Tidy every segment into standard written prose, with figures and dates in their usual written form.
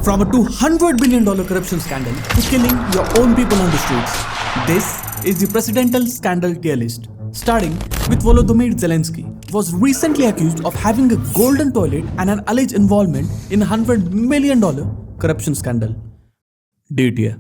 From a $200 billion corruption scandal to killing your own people on the streets, this is the presidential scandal tier list. Starting with Volodymyr Zelensky, was recently accused of having a golden toilet and an alleged involvement in a $100 million corruption scandal. D tier.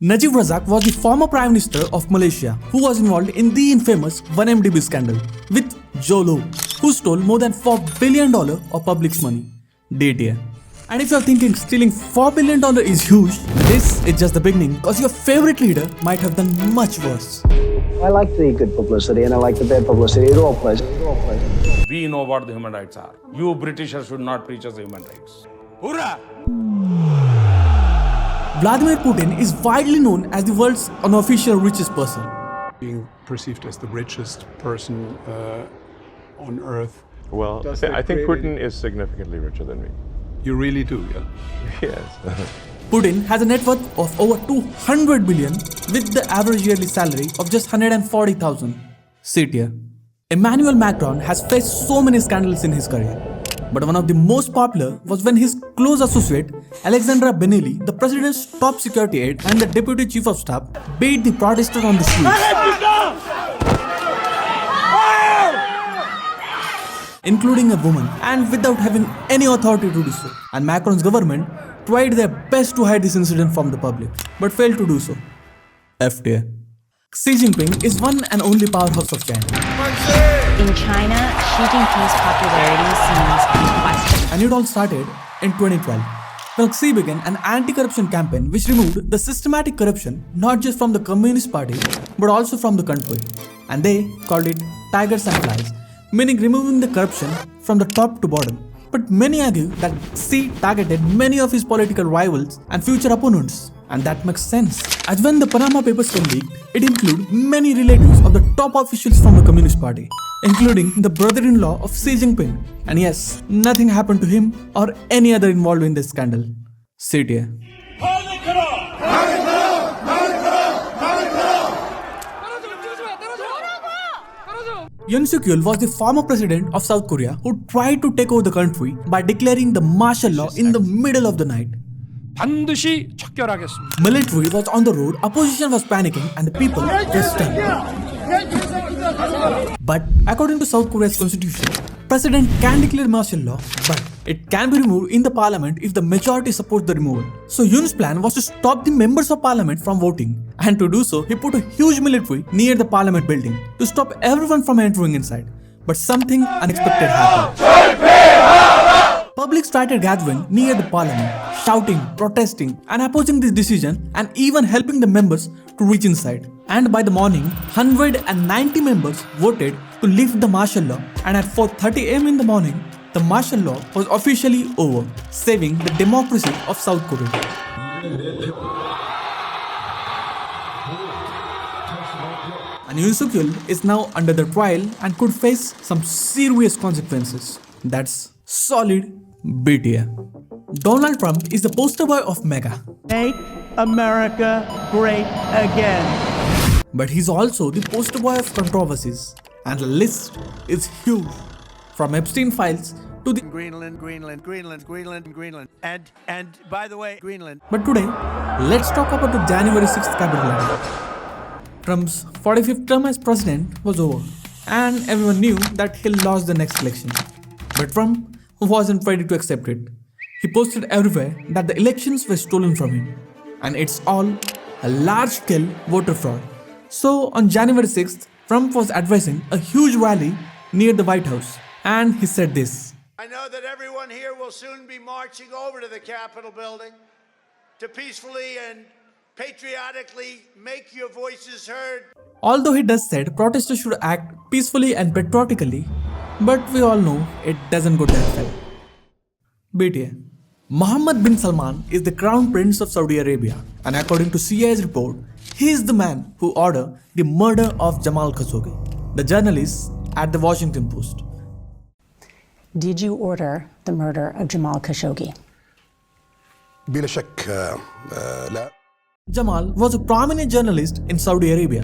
Najib Razak was the former Prime Minister of Malaysia who was involved in the infamous 1MDB scandal with Jolo, who stole more than $4 billion of public's money. D tier. And if you're thinking stealing $4 billion is huge, this is just the beginning, because your favorite leader might have done much worse. I like the good publicity and I like the bad publicity. It all plays. We know what the human rights are. You Britishers should not preach us human rights. Hoorah! Vladimir Putin is widely known as the world's unofficial richest person. Being perceived as the richest person on earth. Well, I think Putin is significantly richer than me. You really do, yeah? Yes. Putin has a net worth of over 200 billion with the average yearly salary of just 140,000. C tier. Emmanuel Macron has faced so many scandals in his career. But one of the most popular was when his close associate, Alexandra Benelli, the president's top security aide and the deputy chief of staff, beat the protesters on the streets, including a woman, and without having any authority to do so. And Macron's government tried their best to hide this incident from the public, but failed to do so. F tier. Xi Jinping is one and only powerhouse of China. In China, Xi Jinping's popularity seems unquestioned. And it all started in 2012, when Xi began an anti-corruption campaign which removed the systematic corruption not just from the Communist Party but also from the country. And they called it tigers and flies, meaning removing the corruption from the top to bottom. But many argue that Xi targeted many of his political rivals and future opponents. And that makes sense, as when the Panama Papers were leaked, it included many relatives of the top officials from the Communist Party, including the brother-in-law of Xi Jinping. And yes, nothing happened to him or any other involved in this scandal. C tier. Yoon Suk-yeol was the former president of South Korea who tried to take over the country by declaring the martial law in the middle of the night. 반드시 척결하겠습니다. Military was on the road, opposition was panicking, and the people were stunned. But according to South Korea's constitution, president can declare martial law, but it can be removed in the parliament if the majority supports the removal. So Yoon's plan was to stop the members of parliament from voting, and to do so, he put a huge military near the parliament building to stop everyone from entering inside. But something unexpected happened. Public started gathering near the parliament, shouting, protesting, and opposing this decision, and even helping the members to reach inside. And by the morning, 190 members voted to lift the martial law, and at 4:30 am in the morning, the martial law was officially over, saving the democracy of South Korea. And Yoon Suk-yeol is now under the trial and could face some serious consequences. That's solid B tier. Donald Trump is the poster boy of MAGA. Make America great again. But he's also the poster boy of controversies. And the list is huge. From Epstein files to the Greenland. And by the way, Greenland. But today, let's talk about the January 6th Capitol attack. Trump's 45th term as president was over, and everyone knew that he lost the next election. But Trump wasn't ready to accept it. He posted everywhere that the elections were stolen from him, and it's all a large-scale voter fraud. So on January 6th, Trump was advising a huge rally near the White House, and he said this. I know that everyone here will soon be marching over to the Capitol building to peacefully and patriotically make your voices heard. Although he does said protesters should act peacefully and patriotically, but we all know it doesn't go that well. B tier. Mohammed bin Salman is the crown prince of Saudi Arabia, and according to CIA's report, he is the man who ordered the murder of Jamal Khashoggi, the journalist at the Washington Post. Did you order the murder of Jamal Khashoggi? بلا شك لا. Jamal was a prominent journalist in Saudi Arabia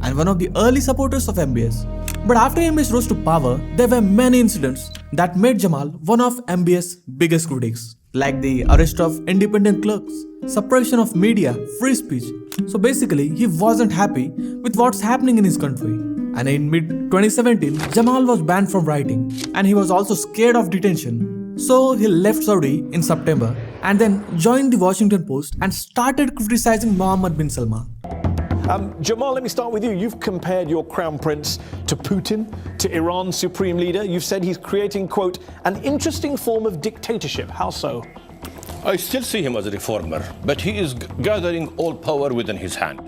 and one of the early supporters of MBS. But after MBS rose to power, there were many incidents that made Jamal one of MBS' biggest critics. like the arrest of independent clerks, suppression of media, free speech. So basically, he wasn't happy with what's happening in his country. And in mid-2017, Jamal was banned from writing, and he was also scared of detention. So he left Saudi in September and then joined the Washington Post and started criticizing Mohammed bin Salman. Jamal, let me start with you. You've compared your crown prince to Putin, to Iran's supreme leader. You've said he's creating, quote, an interesting form of dictatorship. How so? I still see him as a reformer, but he is gathering all power within his hand.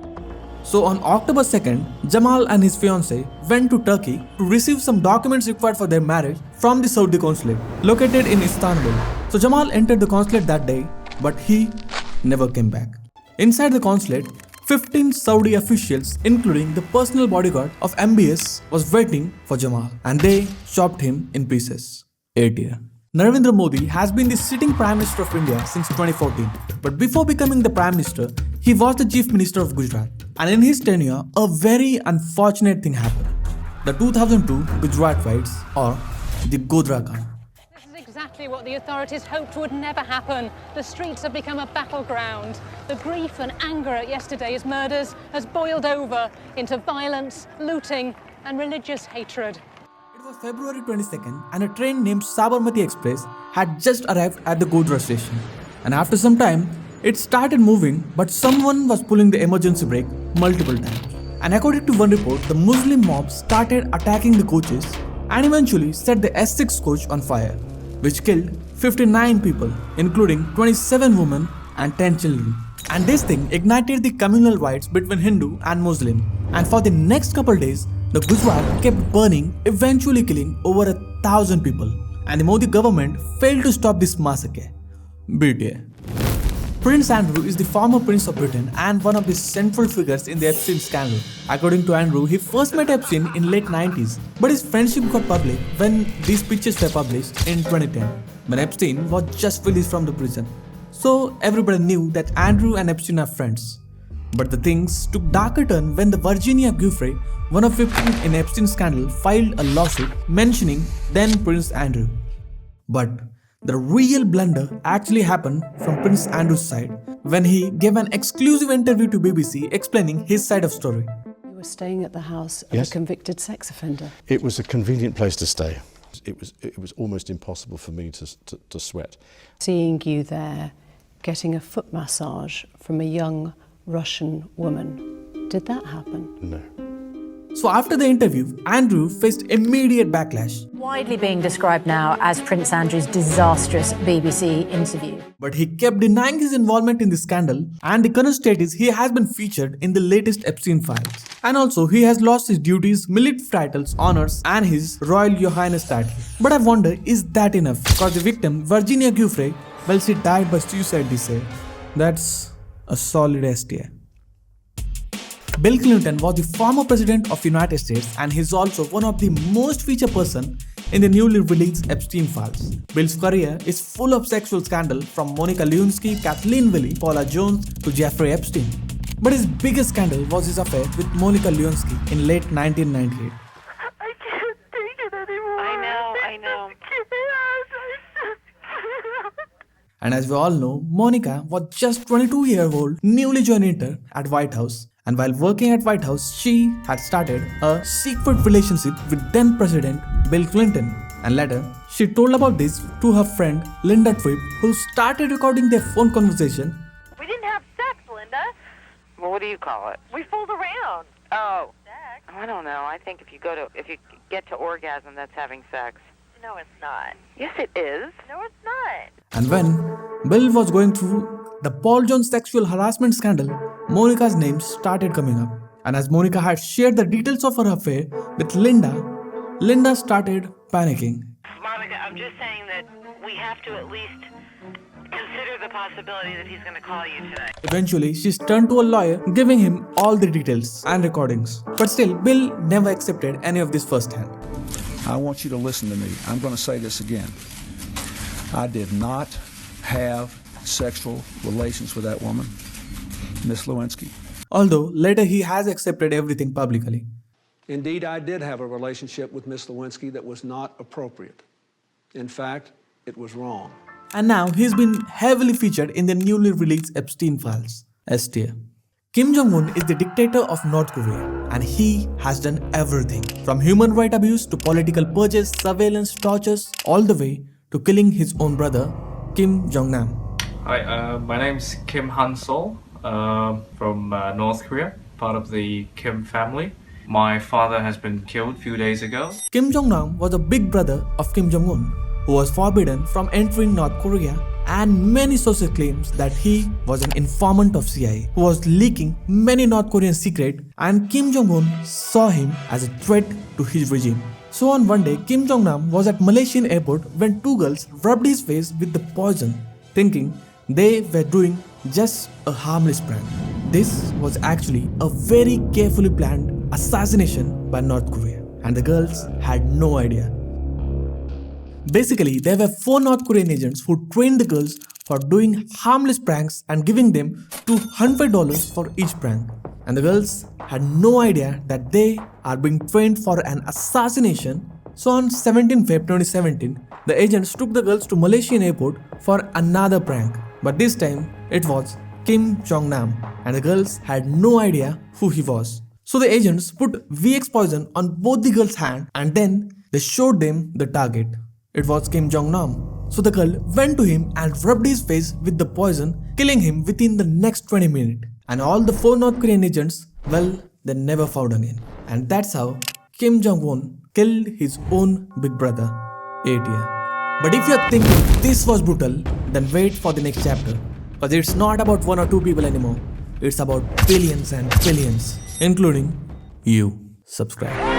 So on October 2nd, Jamal and his fiancée went to Turkey to receive some documents required for their marriage from the Saudi consulate located in Istanbul. So Jamal entered the consulate that day, but he never came back. Inside the consulate, 15 Saudi officials, including the personal bodyguard of MBS, was waiting for Jamal, and they chopped him in pieces. 8 years. Narendra Modi has been the sitting Prime Minister of India since 2014, but before becoming the Prime Minister, he was the Chief Minister of Gujarat. And in his tenure, a very unfortunate thing happened. The 2002 Gujarat riots, or the Godhra Kand. This is exactly what the authorities hoped would never happen. The streets have become a battleground. The grief and anger at yesterday's murders has boiled over into violence, looting, and religious hatred. It was February 22nd, and a train named Sabarmati Express had just arrived at the Godhra station. And after some time, it started moving, but someone was pulling the emergency brake multiple times. And according to one report, the Muslim mob started attacking the coaches and eventually set the S6 coach on fire, which killed 59 people, including 27 women and 10 children. And this thing ignited the communal riots between Hindu and Muslim. And for the next couple days, the Gujarat kept burning, eventually killing over 1,000 people. And the Modi government failed to stop this massacre. BTA. Prince Andrew is the former Prince of Britain and one of the central figures in the Epstein scandal. According to Andrew, he first met Epstein in late 90s, but his friendship got public when these pictures were published in 2010, when Epstein was just released from the prison. So everybody knew that Andrew and Epstein are friends. But the things took darker turn when the Virginia Giuffre, one of 15 in Epstein scandal, filed a lawsuit mentioning then Prince Andrew. But the real blunder actually happened from Prince Andrew's side when he gave an exclusive interview to BBC explaining his side of story. You were staying at the house of Yes. a convicted sex offender. It was a convenient place to stay. It was almost impossible for me to sweat. Seeing you there, getting a foot massage from a young Russian woman. Did that happen? No. So after the interview, Andrew faced immediate backlash. Widely being described now as Prince Andrew's disastrous BBC interview. But he kept denying his involvement in the scandal, and the current state is he has been featured in the latest Epstein files. And also he has lost his duties, military titles, honors, and his Royal Highness title. But I wonder, is that enough? Because the victim, Virginia Giuffre, well, she died by suicide, they say. That's a solid STI. Bill Clinton was the former president of the United States, and he's also one of the most featured person in the newly released Epstein files. Bill's career is full of sexual scandal from Monica Lewinsky, Kathleen Willey, Paula Jones to Jeffrey Epstein. But his biggest scandal was his affair with Monica Lewinsky in late 1998. I can't take it anymore. I know. And as we all know, Monica was just 22-year-old, newly joined intern at White House. And while working at White House, she had started a secret relationship with then President Bill Clinton. And later, she told about this to her friend Linda Tripp, who started recording their phone conversation. We didn't have sex, Linda. Well, what do you call it? We fooled around. Oh, Sex? I don't know. I think if you get to orgasm, that's having sex. No, it's not. Yes, it is. No, it's not. And when Bill was going through the Paul Jones sexual harassment scandal, Monica's name started coming up. And as Monica had shared the details of her affair with Linda started panicking. Monica, I'm just saying that we have to at least consider the possibility that he's going to call you tonight. Eventually, she turned to a lawyer, giving him all the details and recordings. But still, Bill never accepted any of this firsthand. I want you to listen to me. I'm going to say this again. I did not have sexual relations with that woman, Miss Lewinsky. Although later he has accepted everything publicly. Indeed, I did have a relationship with Miss Lewinsky that was not appropriate. In fact, it was wrong. and now he's been heavily featured in the newly released Epstein Files, S-tier. Kim Jong-un is the dictator of North Korea, and he has done everything from human rights abuse to political purges, surveillance, tortures, all the way to killing his own brother, Kim Jong-nam. Hi, my name's Kim Han-sol from North Korea, part of the Kim family. My father has been killed a few days ago. Kim Jong-nam was a big brother of Kim Jong-un, who was forbidden from entering North Korea, and many sources claims that he was an informant of CIA who was leaking many North Korean secrets, and Kim Jong-un saw him as a threat to his regime. So on one day, Kim Jong-nam was at Malaysian airport when two girls rubbed his face with the poison, thinking they were doing just a harmless prank. This was actually a very carefully planned assassination by North Korea, and the girls had no idea. Basically, there were 4 North Korean agents who trained the girls for doing harmless pranks and giving them $200 for each prank. And the girls had no idea that they are being trained for an assassination. So on 17 Feb 2017, the agents took the girls to Malaysian airport for another prank. But this time, it was Kim Jong-nam, and the girls had no idea who he was. So the agents put VX poison on both the girls' hands, and then they showed them the target. It was Kim Jong-nam. So the girl went to him and rubbed his face with the poison, killing him within the next 20 minutes. And all the 4 North Korean agents, well, they never found again. And that's how Kim Jong-un killed his own big brother, 8-year. But if you're thinking this was brutal, then wait for the next chapter. Because it's not about 1 or 2 people anymore. It's about billions and billions, including you. Subscribe.